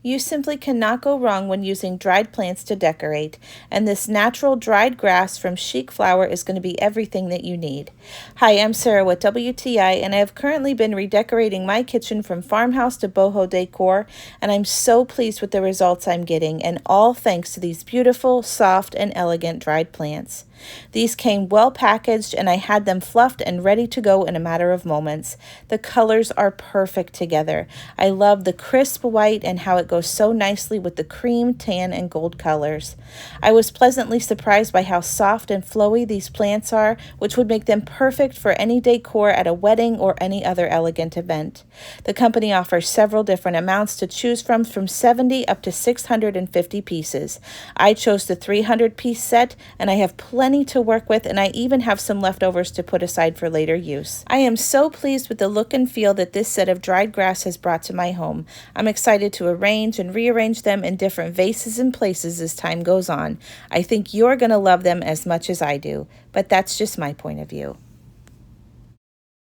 You simply cannot go wrong when using dried plants to decorate, and this natural dried grass from Chic Flower is going to be everything that you need. Hi, I'm Sarah with WTI, and I have currently been redecorating my kitchen from farmhouse to boho decor, and I'm so pleased with the results I'm getting, and all thanks to these beautiful, soft, and elegant dried plants. These came well packaged, and I had them fluffed and ready to go in a matter of moments. The colors are perfect together. I love the crisp white and how it goes so nicely with the cream, tan, and gold colors. I was pleasantly surprised by how soft and flowy these plants are, which would make them perfect for any decor at a wedding or any other elegant event. The company offers several different amounts to choose from 70 up to 650 pieces. I chose the 300-piece set, and I have plenty to work with, and I even have some leftovers to put aside for later use. I am so pleased with the look and feel that this set of dried grass has brought to my home. I'm excited to arrange and rearrange them in different vases and places as time goes on. I think you're going to love them as much as I do, but that's just my point of view.